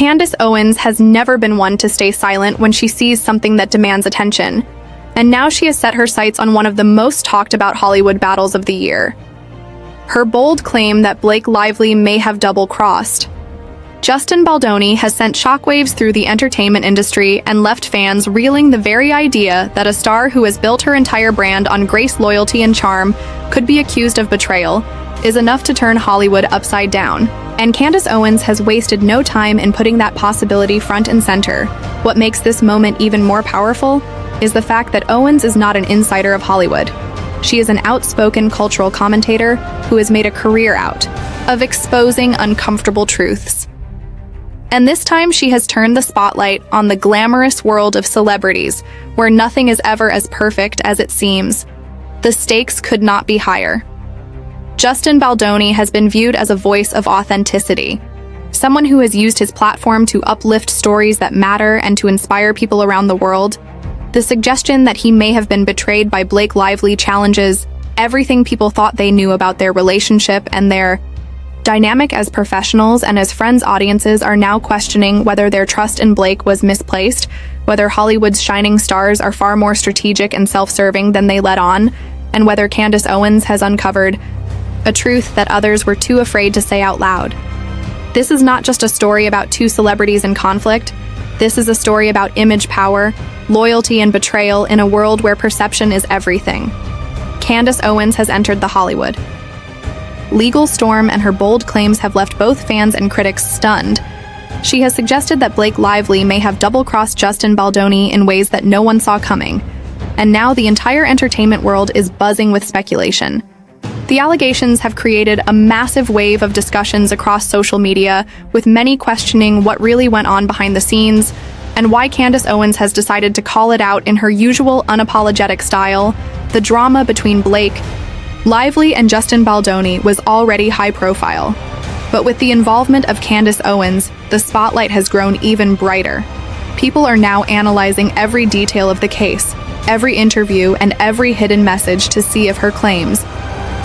Candace Owens has never been one to stay silent when she sees something that demands attention, and now she has set her sights on one of the most talked about Hollywood battles of the year. Her bold claim that Blake Lively may have double-crossed. Justin Baldoni has sent shockwaves through the entertainment industry and left fans reeling. The very idea that a star who has built her entire brand on grace, loyalty, and charm could be accused of betrayal is enough to turn Hollywood upside down. And Candace Owens has wasted no time in putting that possibility front and center. What makes this moment even more powerful is the fact that Owens is not an insider of Hollywood. She is an outspoken cultural commentator who has made a career out of exposing uncomfortable truths. And this time she has turned the spotlight on the glamorous world of celebrities, where nothing is ever as perfect as it seems. The stakes could not be higher. Justin Baldoni has been viewed as a voice of authenticity, someone who has used his platform to uplift stories that matter and to inspire people around the world. The suggestion that he may have been betrayed by Blake Lively challenges everything people thought they knew about their relationship and their dynamic as professionals, and as friends. Audiences are now questioning whether their trust in Blake was misplaced, whether Hollywood's shining stars are far more strategic and self-serving than they let on, and whether Candace Owens has uncovered a truth that others were too afraid to say out loud. This is not just a story about two celebrities in conflict. This is a story about image power, loyalty, and betrayal in a world where perception is everything. Candace Owens has entered the Hollywood legal storm, and her bold claims have left both fans and critics stunned. She has suggested that Blake Lively may have double-crossed Justin Baldoni in ways that no one saw coming, and now the entire entertainment world is buzzing with speculation. The allegations have created a massive wave of discussions across social media, with many questioning what really went on behind the scenes and why Candace Owens has decided to call it out in her usual unapologetic style. The drama between Blake Lively and Justin Baldoni was already high profile, but with the involvement of Candace Owens, the spotlight has grown even brighter. People are now analyzing every detail of the case, every interview, and every hidden message to see if her claims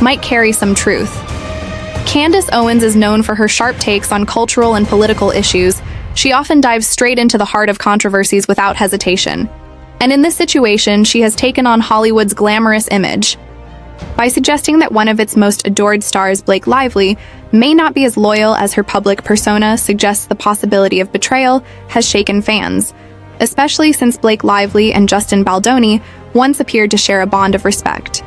might carry some truth. Candace Owens is known for her sharp takes on cultural and political issues. She often dives straight into the heart of controversies without hesitation. And in this situation, she has taken on Hollywood's glamorous image by suggesting that one of its most adored stars, Blake Lively, may not be as loyal as her public persona suggests. The possibility of betrayal has shaken fans, especially since Blake Lively and Justin Baldoni once appeared to share a bond of respect.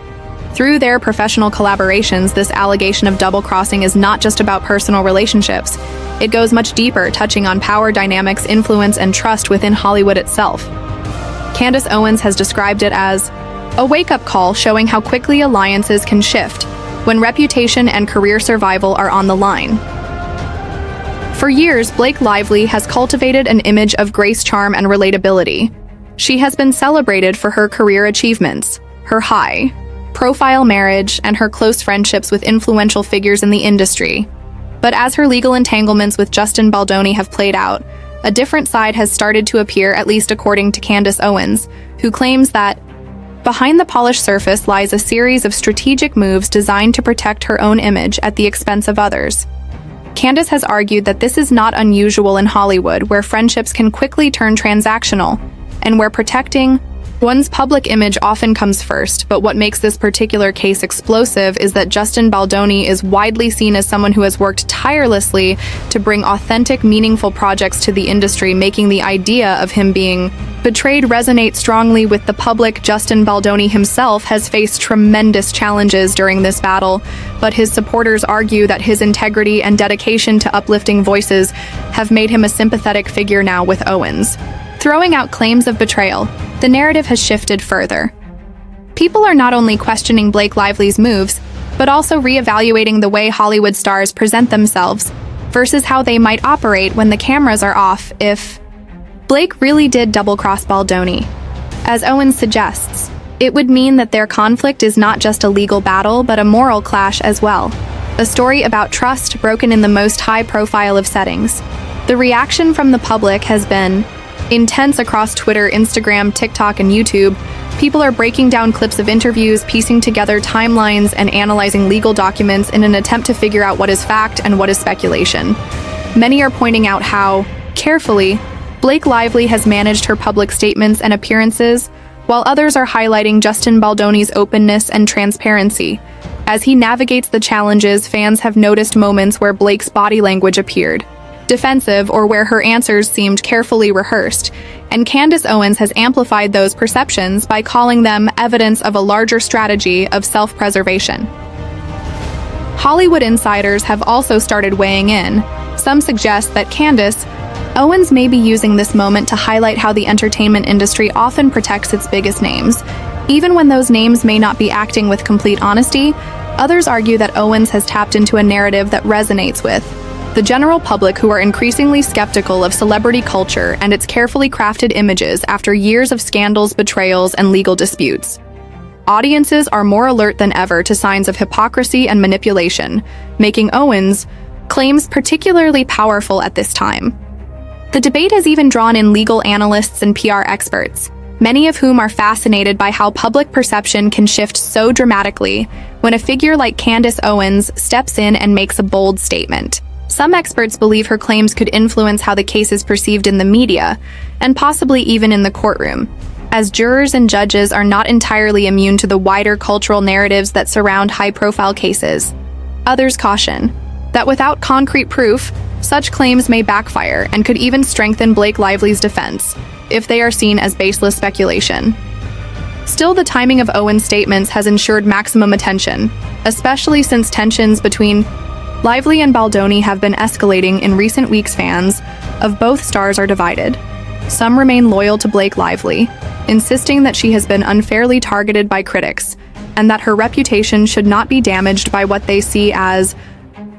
Through their professional collaborations, this allegation of double-crossing is not just about personal relationships. It goes much deeper, touching on power dynamics, influence, and trust within Hollywood itself. Candace Owens has described it as a wake-up call showing how quickly alliances can shift when reputation and career survival are on the line. For years, Blake Lively has cultivated an image of grace, charm, and relatability. She has been celebrated for her career achievements, her high-profile marriage, and her close friendships with influential figures in the industry. But as her legal entanglements with Justin Baldoni have played out, a different side has started to appear, at least according to Candace Owens, who claims that behind the polished surface lies a series of strategic moves designed to protect her own image at the expense of others. Candace has argued that this is not unusual in Hollywood, where friendships can quickly turn transactional, and where protecting one's public image often comes first. But what makes this particular case explosive is that Justin Baldoni is widely seen as someone who has worked tirelessly to bring authentic, meaningful projects to the industry, making the idea of him being betrayed resonate strongly with the public. Justin Baldoni himself has faced tremendous challenges during this battle, but his supporters argue that his integrity and dedication to uplifting voices have made him a sympathetic figure now with Owens. Throwing out claims of betrayal, the narrative has shifted further. People are not only questioning Blake Lively's moves, but also re-evaluating the way Hollywood stars present themselves versus how they might operate when the cameras are off. If Blake really did double-cross Baldoni, as Owens suggests, it would mean that their conflict is not just a legal battle, but a moral clash as well. A story about trust broken in the most high-profile of settings. The reaction from the public has been intense across Twitter, Instagram, TikTok, and YouTube. People are breaking down clips of interviews, piecing together timelines, and analyzing legal documents in an attempt to figure out what is fact and what is speculation. Many are pointing out how carefully, Blake Lively has managed her public statements and appearances, while others are highlighting Justin Baldoni's openness and transparency. As he navigates the challenges, fans have noticed moments where Blake's body language appeared defensive or where her answers seemed carefully rehearsed, and Candace Owens has amplified those perceptions by calling them evidence of a larger strategy of self-preservation. Hollywood insiders have also started weighing in. Some suggest that Candace Owens may be using this moment to highlight how the entertainment industry often protects its biggest names. Even when those names may not be acting with complete honesty, others argue that Owens has tapped into a narrative that resonates with the general public, who are increasingly skeptical of celebrity culture and its carefully crafted images after years of scandals, betrayals, and legal disputes. Audiences are more alert than ever to signs of hypocrisy and manipulation, making Owens' claims particularly powerful at this time. The debate has even drawn in legal analysts and PR experts, many of whom are fascinated by how public perception can shift so dramatically when a figure like Candace Owens steps in and makes a bold statement. Some experts believe her claims could influence how the case is perceived in the media, and possibly even in the courtroom, as jurors and judges are not entirely immune to the wider cultural narratives that surround high-profile cases. Others caution that without concrete proof, such claims may backfire and could even strengthen Blake Lively's defense if they are seen as baseless speculation. Still, the timing of Owens' statements has ensured maximum attention, especially since tensions between Lively and Baldoni have been escalating in recent weeks. Fans of both stars are divided. Some remain loyal to Blake Lively, insisting that she has been unfairly targeted by critics and that her reputation should not be damaged by what they see as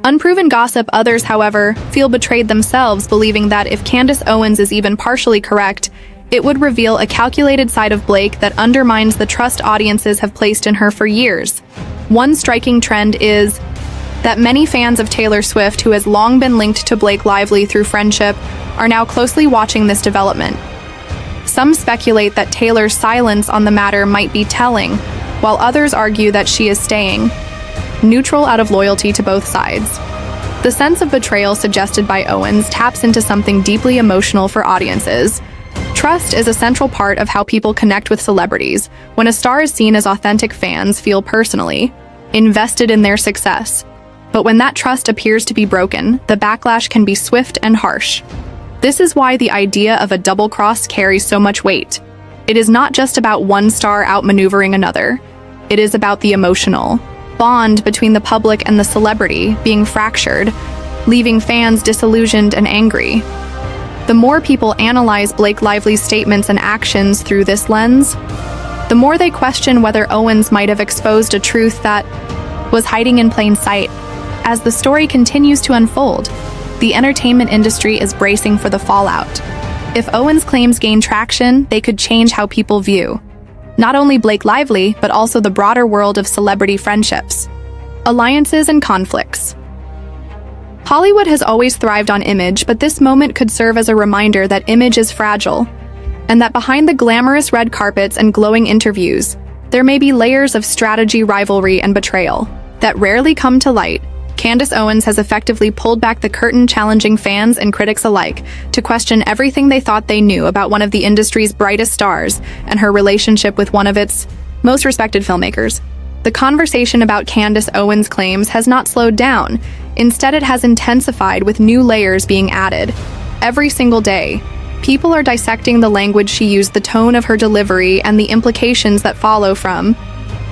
unproven gossip. Others, however, feel betrayed themselves, believing that if Candace Owens is even partially correct, it would reveal a calculated side of Blake that undermines the trust audiences have placed in her for years. One striking trend is that many fans of Taylor Swift, who has long been linked to Blake Lively through friendship, are now closely watching this development. Some speculate that Taylor's silence on the matter might be telling, while others argue that she is staying neutral out of loyalty to both sides. The sense of betrayal suggested by Owens taps into something deeply emotional for audiences. Trust is a central part of how people connect with celebrities. When a star is seen as authentic, fans feel personally invested in their success. But when that trust appears to be broken, the backlash can be swift and harsh. This is why the idea of a double cross carries so much weight. It is not just about one star outmaneuvering another. It is about the emotional bond between the public and the celebrity being fractured, leaving fans disillusioned and angry. The more people analyze Blake Lively's statements and actions through this lens, the more they question whether Owens might have exposed a truth that was hiding in plain sight. As the story continues to unfold, the entertainment industry is bracing for the fallout. If Owens' claims gain traction, they could change how people view not only Blake Lively, but also the broader world of celebrity friendships, alliances, and conflicts. Hollywood has always thrived on image, but this moment could serve as a reminder that image is fragile, and that behind the glamorous red carpets and glowing interviews, there may be layers of strategy, rivalry, and betrayal that rarely come to light. Candace Owens has effectively pulled back the curtain, challenging fans and critics alike to question everything they thought they knew about one of the industry's brightest stars and her relationship with one of its most respected filmmakers. The conversation about Candace Owens' claims has not slowed down. Instead, it has intensified, with new layers being added every single day. People are dissecting the language she used, the tone of her delivery, and the implications that follow from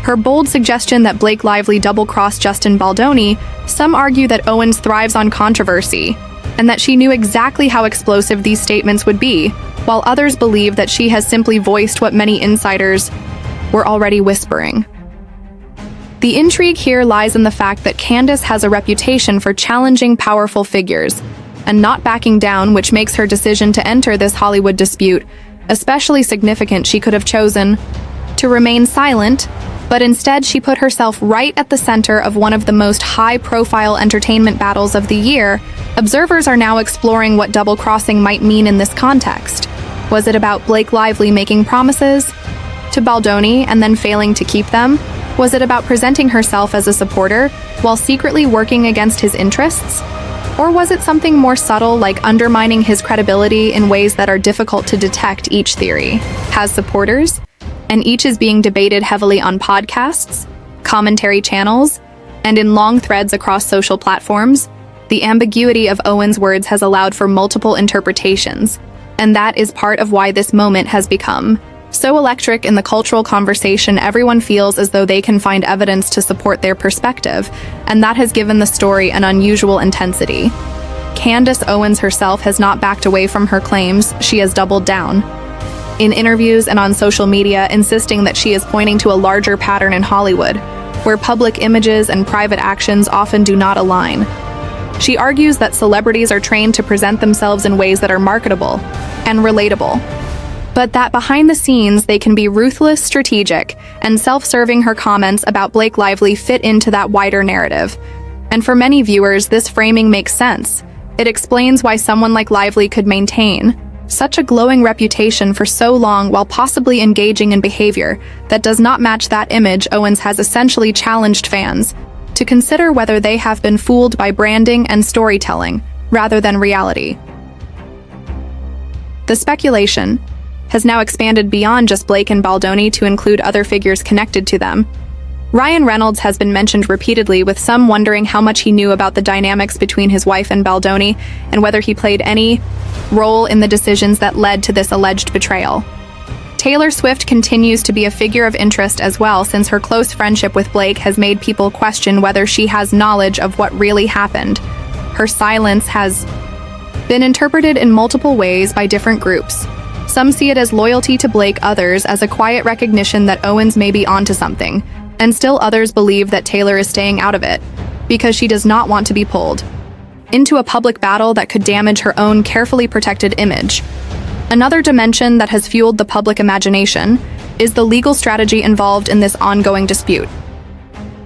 her bold suggestion that Blake Lively double-crossed Justin Baldoni. Some argue that Owens thrives on controversy, and that she knew exactly how explosive these statements would be, while others believe that she has simply voiced what many insiders were already whispering. The intrigue here lies in the fact that Candace has a reputation for challenging powerful figures and not backing down, which makes her decision to enter this Hollywood dispute especially significant. She could have chosen to remain silent, but instead she put herself right at the center of one of the most high-profile entertainment battles of the year. Observers are now exploring what double-crossing might mean in this context. Was it about Blake Lively making promises to Baldoni and then failing to keep them? Was it about presenting herself as a supporter while secretly working against his interests? Or was it something more subtle, like undermining his credibility in ways that are difficult to detect? Each theory has supporters, and each is being debated heavily on podcasts, commentary channels, and in long threads across social platforms. The ambiguity of Owens' words has allowed for multiple interpretations, and that is part of why this moment has become so electric in the cultural conversation. Everyone feels as though they can find evidence to support their perspective, and that has given the story an unusual intensity. Candace Owens herself has not backed away from her claims. She has doubled down in interviews and on social media, insisting that she is pointing to a larger pattern in Hollywood, where public images and private actions often do not align. She argues that celebrities are trained to present themselves in ways that are marketable and relatable, but that behind the scenes they can be ruthless, strategic, and self-serving. Her comments about Blake Lively fit into that wider narrative. And for many viewers, this framing makes sense. It explains why someone like Lively could maintain such a glowing reputation for so long while possibly engaging in behavior that does not match that image. Owens has essentially challenged fans to consider whether they have been fooled by branding and storytelling rather than reality. The speculation has now expanded beyond just Blake and Baldoni to include other figures connected to them. Ryan Reynolds has been mentioned repeatedly, with some wondering how much he knew about the dynamics between his wife and Baldoni and whether he played any role in the decisions that led to this alleged betrayal. Taylor Swift continues to be a figure of interest as well, since her close friendship with Blake has made people question whether she has knowledge of what really happened. Her silence has been interpreted in multiple ways by different groups. Some see it as loyalty to Blake, others as a quiet recognition that Owens may be onto something, and still others believe that Taylor is staying out of it because she does not want to be pulled into a public battle that could damage her own carefully protected image. Another dimension that has fueled the public imagination is the legal strategy involved in this ongoing dispute.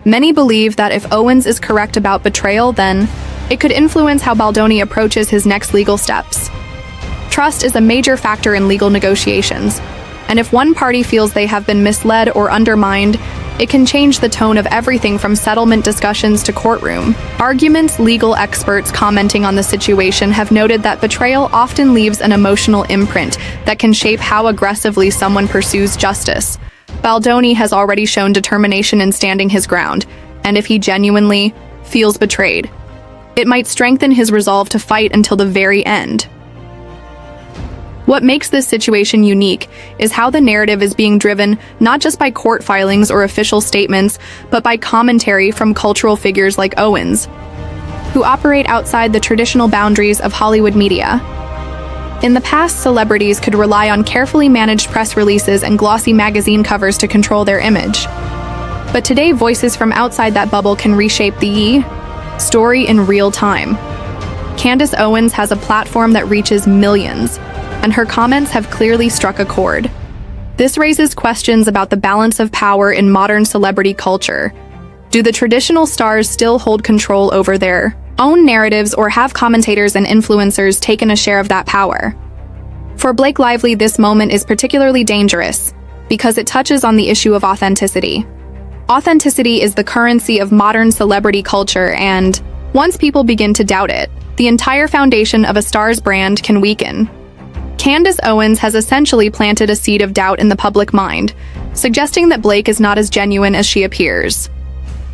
Many believe that if Owens is correct about betrayal, then it could influence how Baldoni approaches his next legal steps. Trust is a major factor in legal negotiations, and if one party feels they have been misled or undermined, it can change the tone of everything from settlement discussions to courtroom arguments. Legal experts commenting on the situation have noted that betrayal often leaves an emotional imprint that can shape how aggressively someone pursues justice. Baldoni has already shown determination in standing his ground, and if he genuinely feels betrayed, it might strengthen his resolve to fight until the very end. What makes this situation unique is how the narrative is being driven not just by court filings or official statements, but by commentary from cultural figures like Owens, who operate outside the traditional boundaries of Hollywood media. In the past, celebrities could rely on carefully managed press releases and glossy magazine covers to control their image. But today, voices from outside that bubble can reshape the story in real time. Candace Owens has a platform that reaches millions, and her comments have clearly struck a chord. This raises questions about the balance of power in modern celebrity culture. Do the traditional stars still hold control over their own narratives, or have commentators and influencers taken a share of that power? For Blake Lively, this moment is particularly dangerous because it touches on the issue of authenticity. Authenticity is the currency of modern celebrity culture, and once people begin to doubt it, the entire foundation of a star's brand can weaken. Candace Owens has essentially planted a seed of doubt in the public mind, suggesting that Blake is not as genuine as she appears.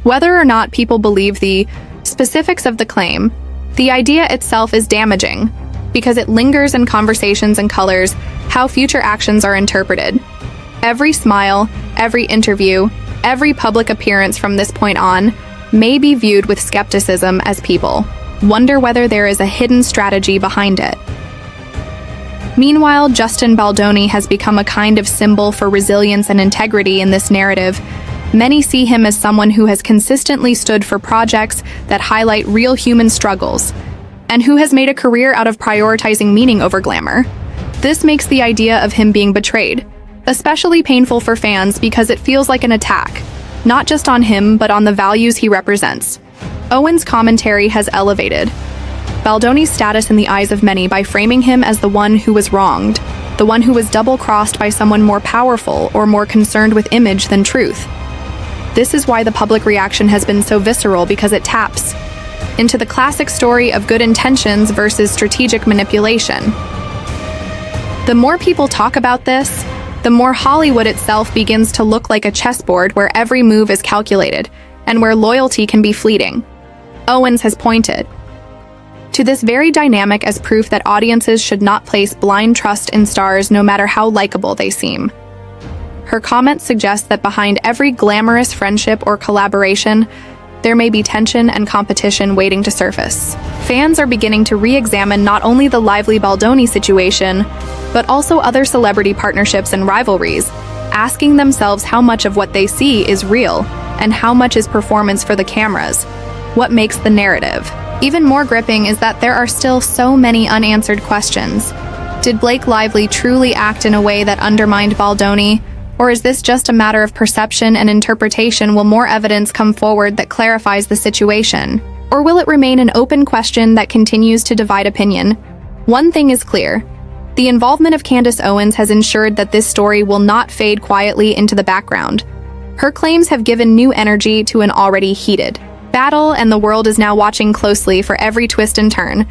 Whether or not people believe the specifics of the claim, the idea itself is damaging because it lingers in conversations and colors how future actions are interpreted. Every smile, every interview, every public appearance from this point on may be viewed with skepticism as people wonder whether there is a hidden strategy behind it. Meanwhile, Justin Baldoni has become a kind of symbol for resilience and integrity in this narrative. Many see him as someone who has consistently stood for projects that highlight real human struggles, and who has made a career out of prioritizing meaning over glamour. This makes the idea of him being betrayed especially painful for fans because it feels like an attack, not just on him, but on the values he represents. Owens' commentary has elevated Baldoni's status in the eyes of many by framing him as the one who was wronged, the one who was double-crossed by someone more powerful or more concerned with image than truth. This is why the public reaction has been so visceral, because it taps into the classic story of good intentions versus strategic manipulation. The more people talk about this, the more Hollywood itself begins to look like a chessboard where every move is calculated and where loyalty can be fleeting. Owens has pointed to this very dynamic as proof that audiences should not place blind trust in stars no matter how likable they seem. Her comments suggest that behind every glamorous friendship or collaboration, there may be tension and competition waiting to surface. Fans are beginning to re-examine not only the lively Baldoni situation, but also other celebrity partnerships and rivalries, asking themselves how much of what they see is real and how much is performance for the cameras. What makes the narrative even more gripping is that there are still so many unanswered questions. Did Blake Lively truly act in a way that undermined Baldoni? Or is this just a matter of perception and interpretation? Will more evidence come forward that clarifies the situation? Or will it remain an open question that continues to divide opinion? One thing is clear. The involvement of Candace Owens has ensured that this story will not fade quietly into the background. Her claims have given new energy to an already heated battle, and the world is now watching closely for every twist and turn.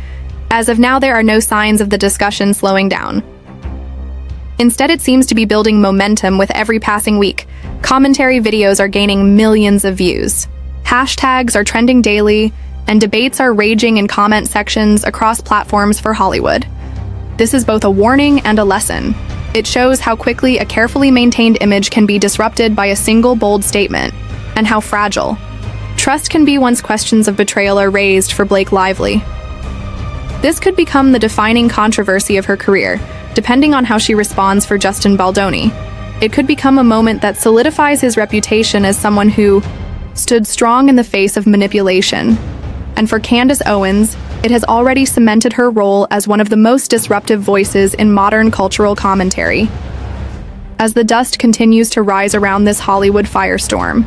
As of now, there are no signs of the discussion slowing down. Instead, it seems to be building momentum with every passing week. Commentary videos are gaining millions of views. Hashtags are trending daily, and debates are raging in comment sections across platforms for Hollywood. This is both a warning and a lesson. It shows how quickly a carefully maintained image can be disrupted by a single bold statement, and how fragile trust can be once questions of betrayal are raised for Blake Lively. This could become the defining controversy of her career, depending on how she responds for Justin Baldoni. It could become a moment that solidifies his reputation as someone who stood strong in the face of manipulation. And for Candace Owens, it has already cemented her role as one of the most disruptive voices in modern cultural commentary. As the dust continues to rise around this Hollywood firestorm,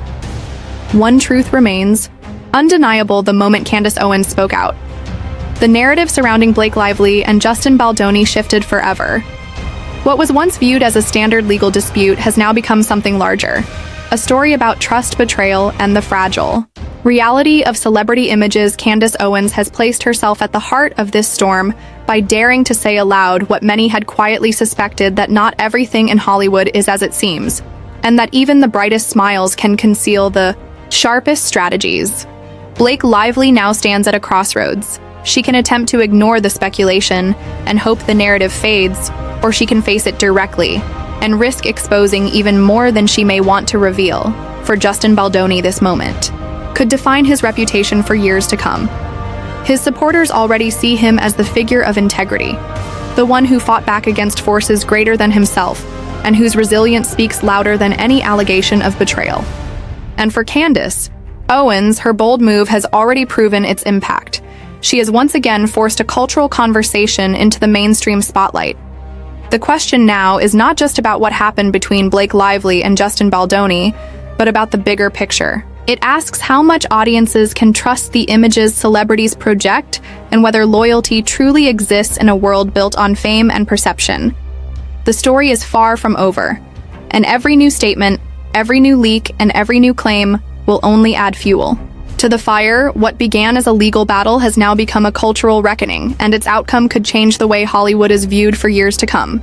one truth remains undeniable the moment Candace Owens spoke out. The narrative surrounding Blake Lively and Justin Baldoni shifted forever. What was once viewed as a standard legal dispute has now become something larger, a story about trust, betrayal, and the fragile reality of celebrity images. Candace Owens has placed herself at the heart of this storm by daring to say aloud what many had quietly suspected, that not everything in Hollywood is as it seems, and that even the brightest smiles can conceal the sharpest strategies. Blake Lively now stands at a crossroads. She can attempt to ignore the speculation and hope the narrative fades, or she can face it directly and risk exposing even more than she may want to reveal. For Justin Baldoni, this moment could define his reputation for years to come. His supporters already see him as the figure of integrity, the one who fought back against forces greater than himself, and whose resilience speaks louder than any allegation of betrayal. And for Candace Owens, her bold move has already proven its impact. She has once again forced a cultural conversation into the mainstream spotlight. The question now is not just about what happened between Blake Lively and Justin Baldoni, but about the bigger picture. It asks how much audiences can trust the images celebrities project, and whether loyalty truly exists in a world built on fame and perception. The story is far from over, and every new statement, every new leak, and every new claim will only add fuel to the fire. What began as a legal battle has now become a cultural reckoning, and its outcome could change the way Hollywood is viewed for years to come.